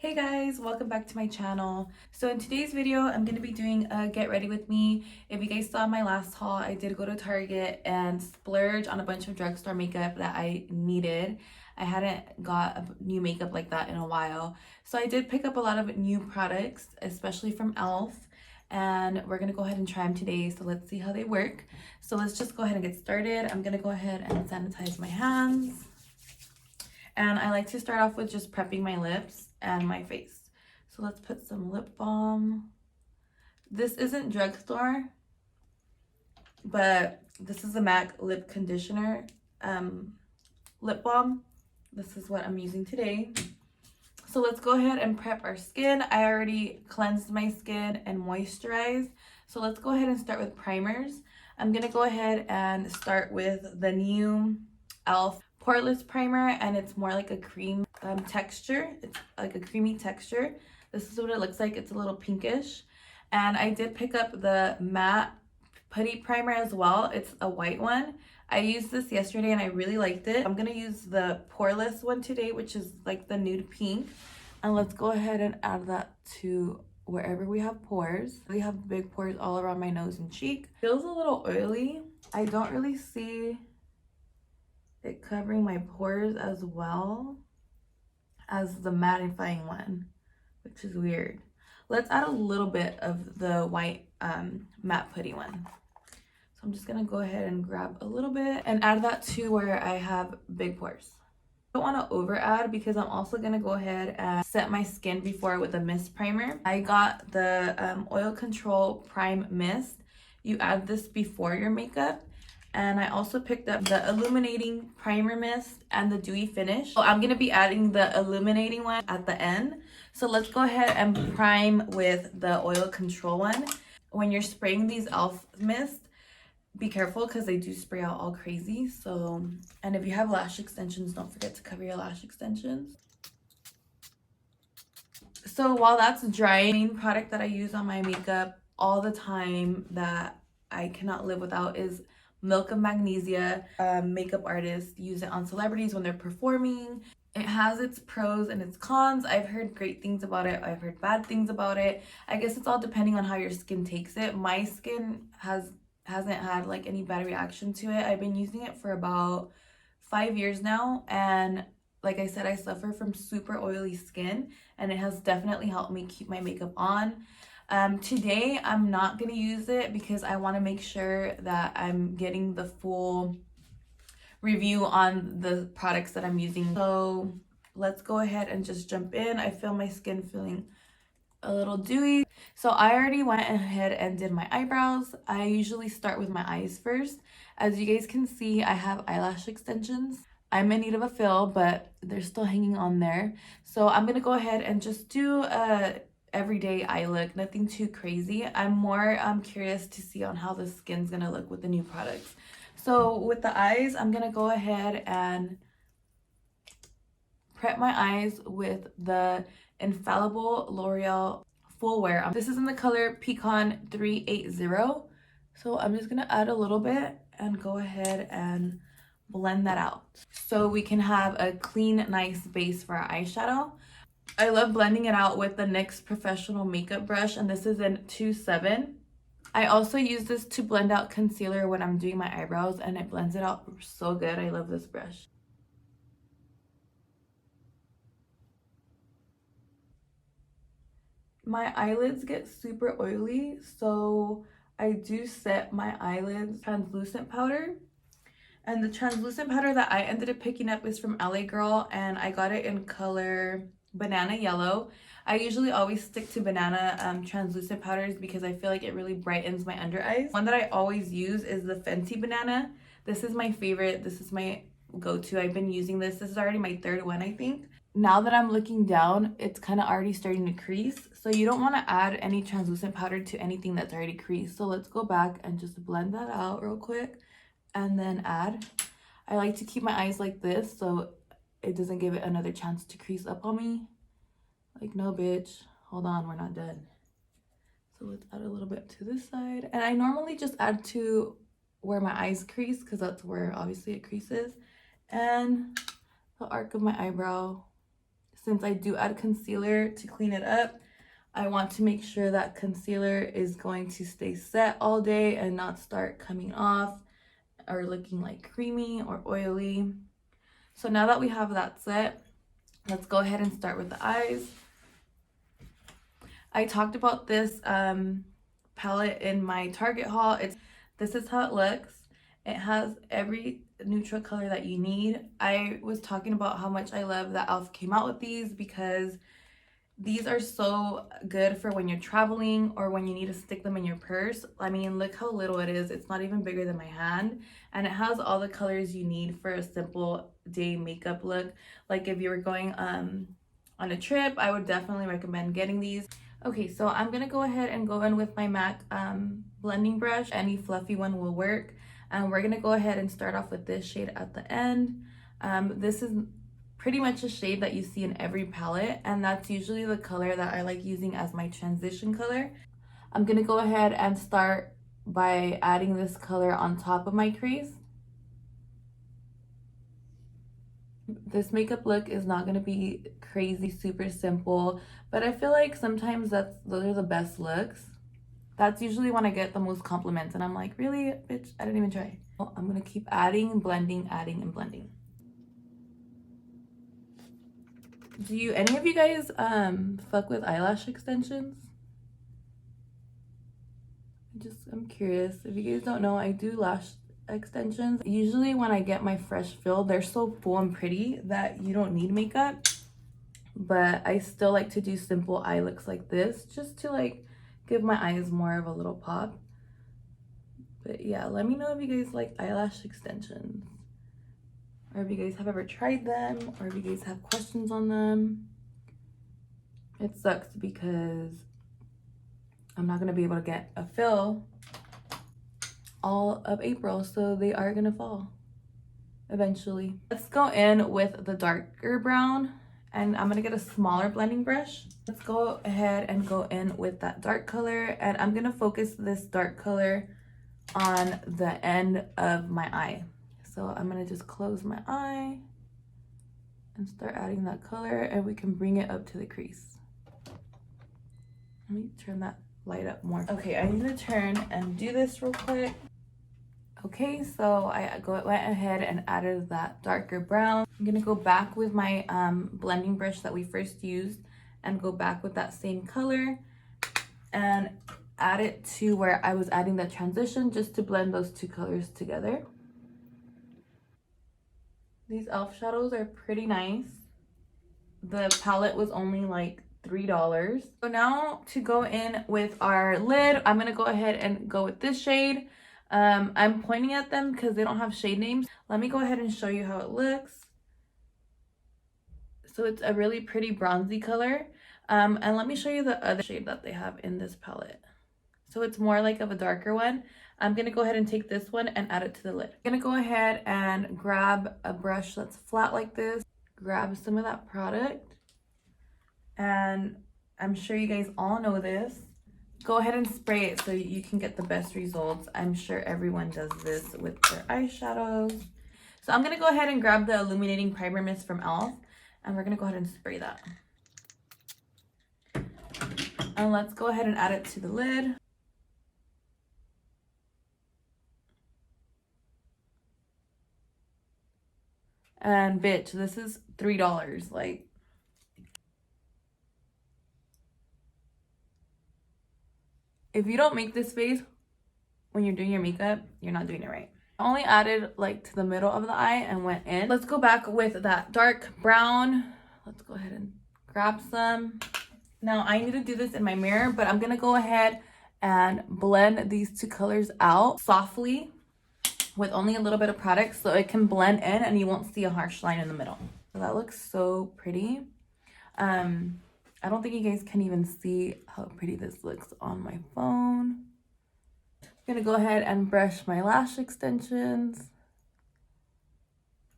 Hey guys, welcome back to my channel. So in today's video, I'm going to be doing a get ready with me. If you guys saw my last haul, I did go to Target and splurge on a bunch of drugstore makeup that I needed. I hadn't got a new makeup like that in a while. So I did pick up a lot of new products, especially from e.l.f. And we're going to go ahead and try them today. So let's see how they work. So let's just go ahead and get started. I'm going to go ahead and sanitize my hands. And I like to start off with just prepping my lips and my face. So let's put some lip balm. This isn't Drugstore, but this is the MAC lip conditioner lip balm. This is what I'm using today. So let's go ahead and prep our skin. I already cleansed my skin and moisturized. So let's go ahead and start with primers. I'm gonna go ahead and start with the new e.l.f. poreless primer, and it's more like a cream texture. It's like a creamy texture. This is what it looks like. It's a little pinkish. And I did pick up the matte putty primer as well. It's a white one. I used this yesterday and I really liked it. I'm gonna use the poreless one today, which is like the nude pink. And let's go ahead and add that to wherever we have pores. We have big pores all around my nose and cheek. Feels a little oily. I don't really see it covering my pores as well as the mattifying one, which is weird. Let's add a little bit of the white matte putty one. So I'm just gonna go ahead and grab a little bit and add that to where I have big pores. I don't want to over add because I'm also gonna go ahead and set my skin before with a mist primer. I got the Oil Control Prime Mist. You add this before your makeup. And I also picked up the Illuminating Primer Mist and the Dewy Finish. So I'm going to be adding the illuminating one at the end. So let's go ahead and prime with the Oil Control one. When you're spraying these e.l.f. mists, be careful because they do spray out all crazy. So, and if you have lash extensions, don't forget to cover your lash extensions. So while that's drying, the main product that I use on my makeup all the time that I cannot live without is Milk of Magnesia. Makeup artists use it on celebrities when they're performing. It has its pros and its cons. I've heard great things about it. I've heard bad things about it. I guess it's all depending on how your skin takes it. My skin hasn't had like any bad reaction to it. I've been using it for about 5 years now, and like I said, I suffer from super oily skin, and it has definitely helped me keep my makeup on. Today I'm not going to use it because I want to make sure that I'm getting the full review on the products that I'm using. So let's go ahead and just jump in. I feel my skin feeling a little dewy. So I already went ahead and did my eyebrows. I usually start with my eyes first. As you guys can see, I have eyelash extensions. I'm in need of a fill, but they're still hanging on there. So I'm going to go ahead and just do a everyday eye look, nothing too crazy. I'm more curious to see on how the skin's gonna look with the new products. So with the eyes, I'm gonna go ahead and prep my eyes with the Infallible L'Oreal Full Wear. This is in the color Pecan 380. So I'm just gonna add a little bit and go ahead and blend that out so we can have a clean, nice base for our eyeshadow. I love blending it out with the NYX Professional Makeup Brush, and this is in 2.7. I also use this to blend out concealer when I'm doing my eyebrows, and it blends it out so good. I love this brush. My eyelids get super oily, so I do set my eyelids translucent powder. And the translucent powder that I ended up picking up is from LA Girl, and I got it in color Banana Yellow. I usually always stick to banana translucent powders because I feel like it really brightens my under eyes. One that I always use is the Fenty Banana. This is my favorite. This is my go-to. I've been using this. This is already my third one, I think. Now that I'm looking down, it's kind of already starting to crease. So you don't want to add any translucent powder to anything that's already creased. So let's go back and just blend that out real quick and then add. I like to keep my eyes like this so it doesn't give it another chance to crease up on me. Like, no bitch, hold on, we're not done. So let's add a little bit to this side. And I normally just add to where my eyes crease because that's where obviously it creases. And the arc of my eyebrow, since I do add concealer to clean it up, I want to make sure that concealer is going to stay set all day and not start coming off or looking like creamy or oily. So now that we have that set, let's go ahead and start with the eyes. I talked about this palette in my Target haul. This is how it looks. It has every neutral color that you need. I was talking about how much I love that e.l.f. came out with these because these are so good for when you're traveling or when you need to stick them in your purse. I mean, look how little it is. It's not even bigger than my hand. And it has all the colors you need for a simple day makeup look. Like if you were going on a trip, I would definitely recommend getting these. Okay, so I'm going to go ahead and go in with my MAC blending brush. Any fluffy one will work. And we're going to go ahead and start off with this shade at the end. This is pretty much a shade that you see in every palette, and that's usually the color that I like using as my transition color. I'm gonna go ahead and start by adding this color on top of my crease. This makeup look is not gonna be crazy, super simple, but I feel like sometimes those are the best looks. That's usually when I get the most compliments, and I'm like, really, bitch, I didn't even try. I'm gonna keep adding and blending, adding and blending. Do any of you guys fuck with eyelash extensions? I'm curious. If you guys don't know, I do lash extensions. Usually when I get my fresh fill, they're so full and pretty that you don't need makeup. But I still like to do simple eye looks like this just to like give my eyes more of a little pop. But yeah, let me know if you guys like eyelash extensions, or if you guys have ever tried them, or if you guys have questions on them. It sucks because I'm not gonna be able to get a fill all of April, so they are gonna fall eventually. Let's go in with the darker brown, and I'm gonna get a smaller blending brush. Let's go ahead and go in with that dark color, and I'm gonna focus this dark color on the end of my eye. So I'm gonna just close my eye and start adding that color, and we can bring it up to the crease. Let me turn that light up more. Okay, I need to turn and do this real quick. Okay, so I went ahead and added that darker brown. I'm gonna go back with my blending brush that we first used and go back with that same color and add it to where I was adding the transition, just to blend those two colors together. These e.l.f. shadows are pretty nice. The palette was only like $3. So now to go in with our lid, I'm gonna go ahead and go with this shade. I'm pointing at them because they don't have shade names. Let me go ahead and show you how it looks. So it's a really pretty bronzy color. And let me show you the other shade that they have in this palette. So it's more like of a darker one. I'm gonna go ahead and take this one and add it to the lid. I'm gonna go ahead and grab a brush that's flat like this, grab some of that product, and I'm sure you guys all know this. Go ahead and spray it so you can get the best results. I'm sure everyone does this with their eyeshadows. So I'm gonna go ahead and grab the Illuminating Primer Mist from e.l.f. and we're gonna go ahead and spray that. And let's go ahead and add it to the lid. And bitch, this is $3. Like, if you don't make this face when you're doing your makeup, you're not doing it right. I only added like to the middle of the eye and went in. Let's go back with that dark brown. Let's go ahead and grab some. Now I need to do this in my mirror, but I'm gonna go ahead and blend these two colors out softly with only a little bit of product so it can blend in and you won't see a harsh line in the middle. So that looks so pretty. I don't think you guys can even see how pretty this looks on my phone. I'm gonna go ahead and brush my lash extensions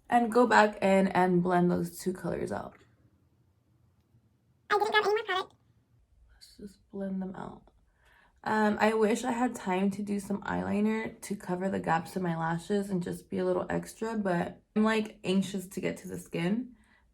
and go back in and blend those two colors out. I didn't grab any more product. Let's just blend them out. I wish I had time to do some eyeliner to cover the gaps in my lashes and just be a little extra, but I'm like anxious to get to the skin.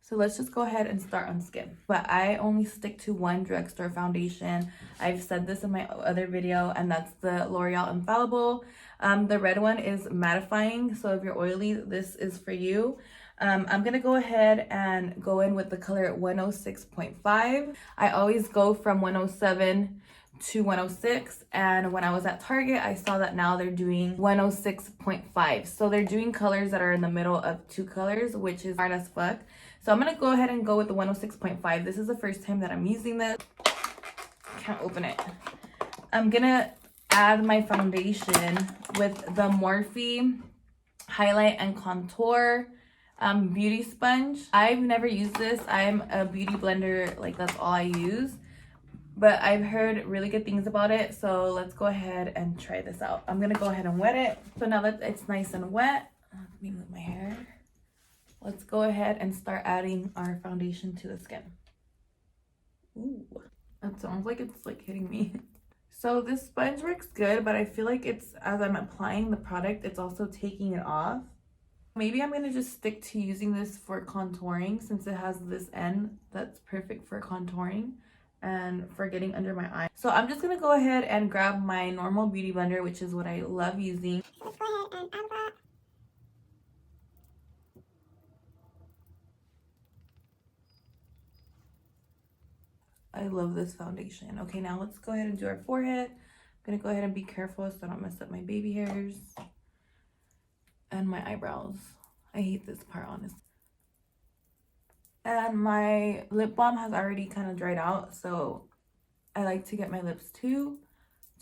So let's just go ahead and start on skin. But I only stick to one drugstore foundation. I've said this in my other video, and that's the L'Oreal Infallible. The red one is mattifying, so if you're oily, this is for you. I'm gonna go ahead and go in with the color 106.5. I always go from 107 to 106, and when I was at Target, I saw that now they're doing 106.5. So they're doing colors that are in the middle of two colors, which is hard as fuck. So I'm gonna go ahead and go with the 106.5. This is the first time that I'm using this. Can't open it. I'm gonna add my foundation with the Morphe Highlight and Contour beauty sponge. I've never used this. I'm a beauty blender, like that's all I use, but I've heard really good things about it, so let's go ahead and try this out. I'm gonna go ahead and wet it. So now that it's nice and wet, let me move my hair. Let's go ahead and start adding our foundation to the skin. Ooh, that sounds like it's like hitting me. So this sponge works good, but I feel like it's, as I'm applying the product, it's also taking it off. Maybe I'm going to just stick to using this for contouring, since it has this end that's perfect for contouring and for getting under my eye. So I'm just going to go ahead and grab my normal beauty blender, which is what I love using. So let's go ahead and add that. I love this foundation. Okay, now let's go ahead and do our forehead. I'm going to go ahead and be careful so I don't mess up my baby hairs and my eyebrows. I hate this part, honestly. And my lip balm has already kind of dried out, so I like to get my lips too,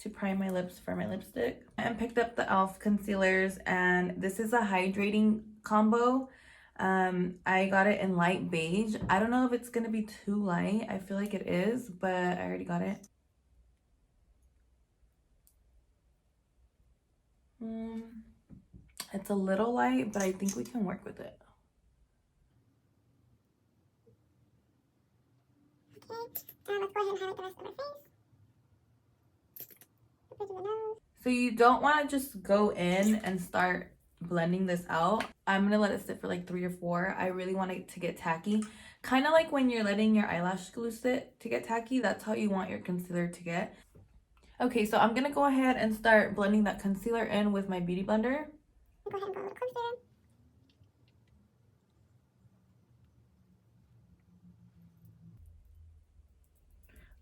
to prime my lips for my lipstick. And picked up the e.l.f. concealers, and this is a hydrating combo. I got it in light beige. I don't know if it's gonna be too light. I feel like it is, but I already got it. It's a little light, but I think we can work with it. Okay, let's go ahead and highlight the rest of my face. The bridge of the nose. So you don't want to just go in and start blending this out. I'm gonna let it sit for like 3 or 4. I really want it to get tacky, kind of like when you're letting your eyelash glue sit to get tacky. That's how you want your concealer to get. Okay, so I'm gonna go ahead and start blending that concealer in with my beauty blender. Go ahead and go a little closer.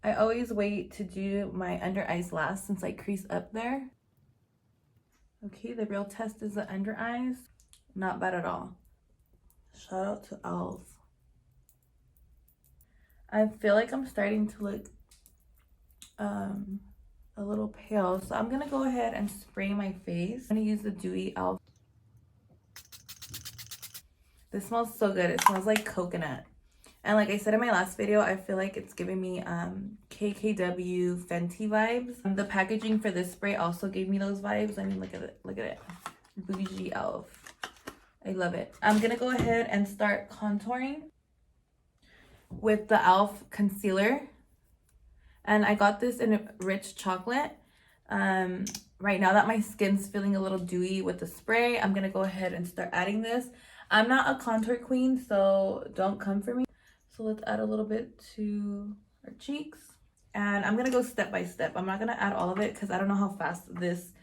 I always wait to do my under eyes last, since I crease up there. Okay, the real test is the under eyes. Not bad at all. Shout out to e.l.f. I feel like I'm starting to look a little pale, so I'm gonna go ahead and spray my face. I'm gonna use the dewy e.l.f. This smells so good. It smells like coconut. And like I said in my last video, I feel like it's giving me KKW Fenty vibes. The packaging for this spray also gave me those vibes. I mean, look at it. Look at it. Bougie e.l.f. I love it. I'm going to go ahead and start contouring with the e.l.f. concealer. And I got this in Rich Chocolate. Right now that my skin's feeling a little dewy with the spray, I'm going to go ahead and start adding this. I'm not a contour queen, so don't come for me. So let's add a little bit to our cheeks. And I'm going to go step by step. I'm not going to add all of it because I don't know how fast this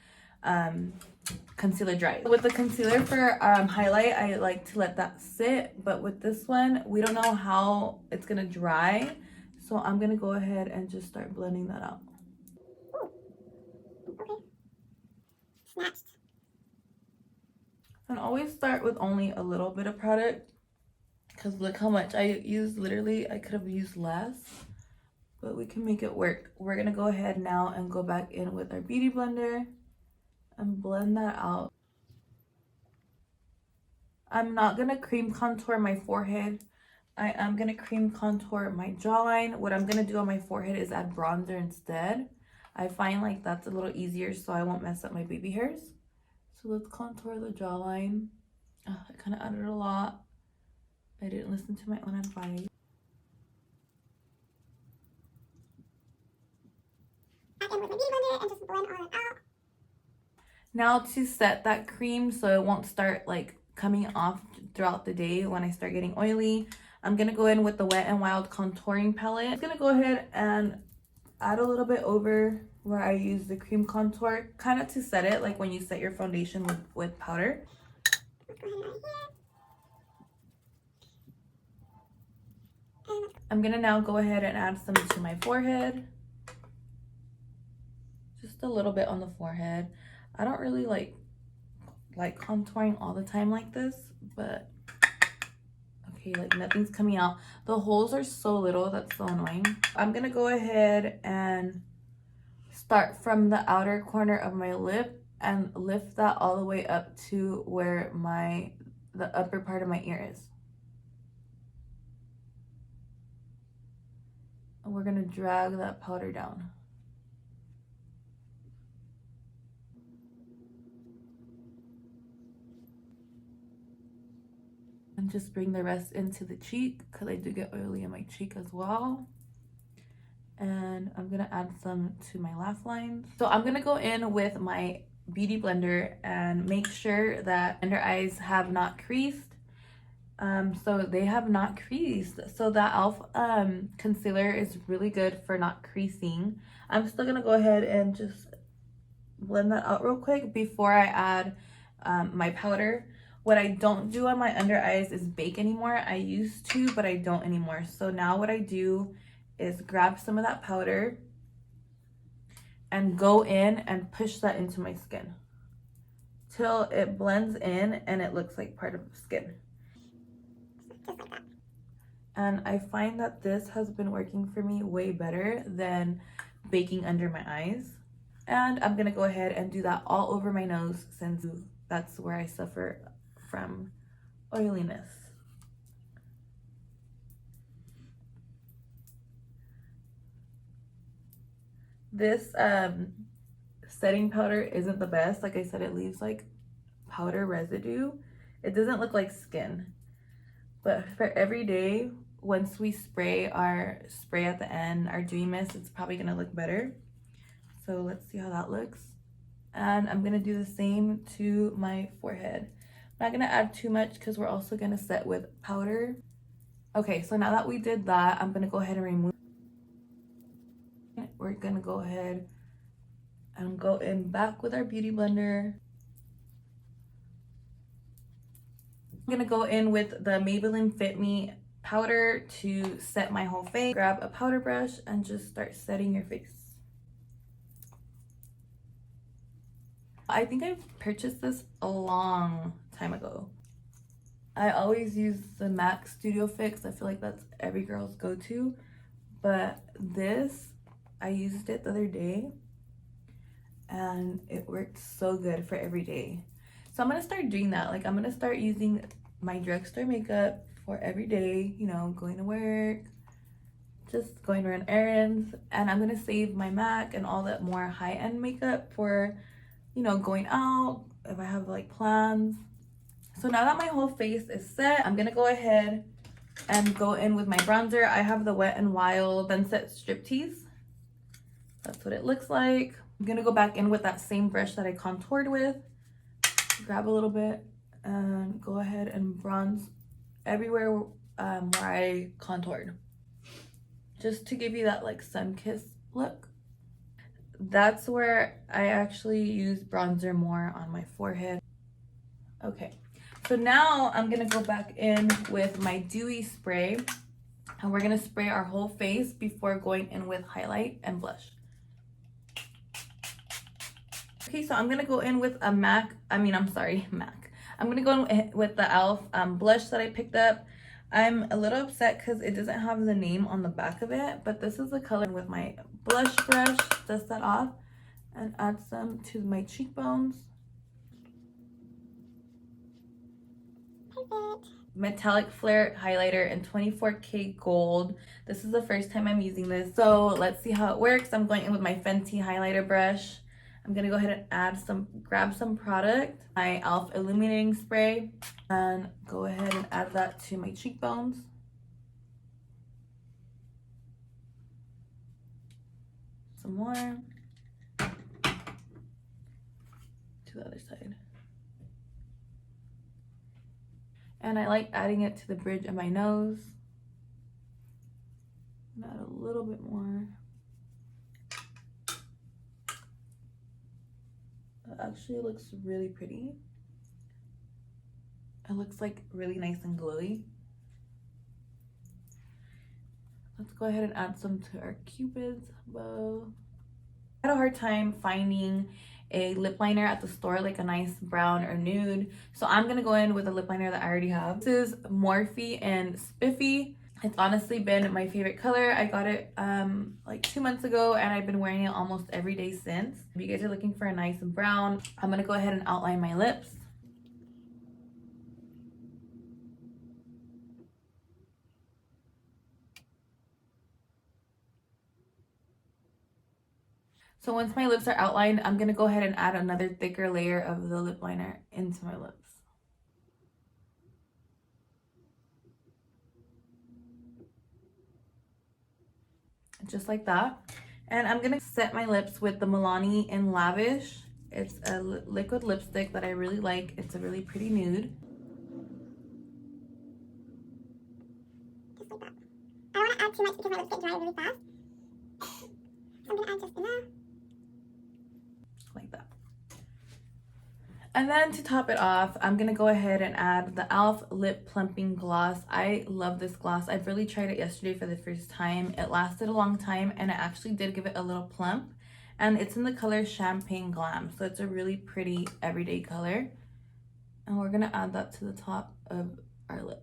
concealer dries. With the concealer for highlight, I like to let that sit. But with this one, we don't know how it's going to dry. So I'm going to go ahead and just start blending that out. Okay. Snatched. And always start with only a little bit of product, because look how much I used. Literally, I could have used less, but we can make it work. We're gonna go ahead now and go back in with our beauty blender and blend that out. I'm not gonna cream contour my forehead. I am gonna cream contour my jawline. What I'm gonna do on my forehead is add bronzer instead. I find like that's a little easier, so I won't mess up my baby hairs. So let's contour the jawline. I kind of added a lot. I didn't listen to my own advice. Back in with my beauty blender and just blend all that out. Now to set that cream so it won't start like coming off throughout the day when I start getting oily, I'm going to go in with the Wet n Wild contouring palette. I'm going to go ahead and add a little bit over where I use the cream contour, kind of to set it like when you set your foundation with powder. I'm gonna now go ahead and add some to my forehead. Just a little bit on the forehead. I don't really like contouring all the time like this, but okay, like nothing's coming out. The holes are so little, that's so annoying. I'm gonna go ahead and start from the outer corner of my lip and lift that all the way up to where the upper part of my ear is. And we're gonna drag that powder down. And just bring the rest into the cheek because I do get oily in my cheek as well. And I'm gonna add some to my laugh lines. So I'm gonna go in with my beauty blender and make sure that under eyes have not creased. So they have not creased. So that e.l.f. Concealer is really good for not creasing. I'm still gonna go ahead and just blend that out real quick before I add my powder. What I don't do on my under eyes is bake anymore. I used to, but I don't anymore. So now what I do is grab some of that powder and go in and push that into my skin till it blends in and it looks like part of the skin. Just like that. And I find that this has been working for me way better than baking under my eyes. And I'm gonna go ahead and do that all over my nose since that's where I suffer from oiliness. This setting powder isn't the best. Like I said, it leaves like powder residue. It doesn't look like skin. But for every day, once we spray our spray at the end, our dewy mist, it's probably gonna look better. So let's see how that looks. And I'm gonna do the same to my forehead. I'm not gonna add too much because we're also gonna set with powder. Okay, so now that we did that, I'm gonna go ahead and remove. We're gonna go ahead and go in back with our beauty blender. I'm gonna go in with the Maybelline Fit Me powder to set my whole face. Grab a powder brush and just start setting your face. I think I've purchased this a long time ago. I always use the MAC Studio Fix. I feel like that's every girl's go-to. But this, I used it the other day and it worked so good for every day. So I'm gonna start doing that. Like I'm gonna start using my drugstore makeup for every day, you know, going to work, just going to run errands. And I'm gonna save my MAC and all that more high-end makeup for, you know, going out, if I have like plans. So now that my whole face is set, I'm gonna go ahead and go in with my bronzer. I have the Wet n Wild Sunset Striptease. That's what it looks like. I'm gonna go back in with that same brush that I contoured with. Grab a little bit and go ahead and bronze everywhere where I contoured. Just to give you that like sun-kissed look. That's where I actually use bronzer more on my forehead. Okay, so now I'm gonna go back in with my dewy spray and we're gonna spray our whole face before going in with highlight and blush. Okay, so I'm gonna go in with a MAC. I'm gonna go in with the e.l.f. Blush that I picked up. I'm a little upset because it doesn't have the name on the back of it, but this is the color. With my blush brush, dust that off and add some to my cheekbones. Perfect. Metallic Flare highlighter in 24K gold. This is the first time I'm using this, so let's see how it works. I'm going in with my Fenty highlighter brush. I'm gonna go ahead and grab some product, my e.l.f. illuminating spray, and go ahead and add that to my cheekbones. Some more. To the other side. And I like adding it to the bridge of my nose. bit more. It actually looks really pretty. It looks like really nice and glowy. Let's go ahead and add some to our Cupid's bow. I had a hard time finding a lip liner at the store, like a nice brown or nude. So I'm gonna go in with a lip liner that I already have. This is Morphe and Spiffy. It's honestly been my favorite color. I got it like 2 months ago and I've been wearing it almost every day since. If you guys are looking for a nice brown, I'm gonna go ahead and outline my lips. So once my lips are outlined, I'm gonna go ahead and add another thicker layer of the lip liner into my lips. Just like that. And I'm gonna set my lips with the Milani in Lavish. It's a liquid lipstick that I really like. It's a really pretty nude. Just like that. I don't want to add too much because my lips get dry really fast. So I'm gonna add just enough. Like that. And then to top it off, I'm gonna go ahead and add the e.l.f. Lip Plumping Gloss. I love this gloss. I've really tried it yesterday for the first time. It lasted a long time and it actually did give it a little plump. And it's in the color Champagne Glam. So it's a really pretty everyday color. And we're gonna add that to the top of our lips.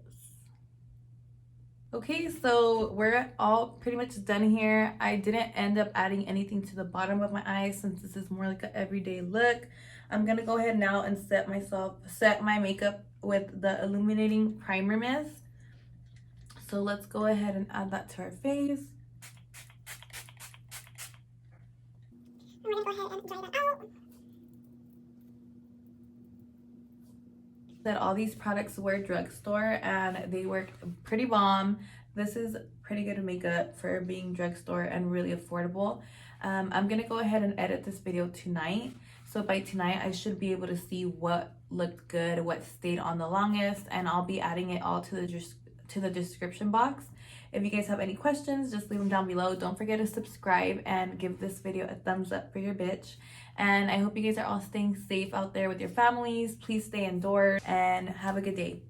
Okay, so we're all pretty much done here. I didn't end up adding anything to the bottom of my eyes since this is more like an everyday look. I'm gonna go ahead now and set my makeup with the Illuminating Primer Mist. So let's go ahead and add that to our face. I'm gonna go ahead and dry that out. That all these products were drugstore and they work pretty bomb. This is pretty good makeup for being drugstore and really affordable. I'm gonna go ahead and edit this video tonight. So by tonight, I should be able to see what looked good, what stayed on the longest, and I'll be adding it all to the description box. If you guys have any questions, just leave them down below. Don't forget to subscribe and give this video a thumbs up for your bitch. And I hope you guys are all staying safe out there with your families. Please stay indoors and have a good day.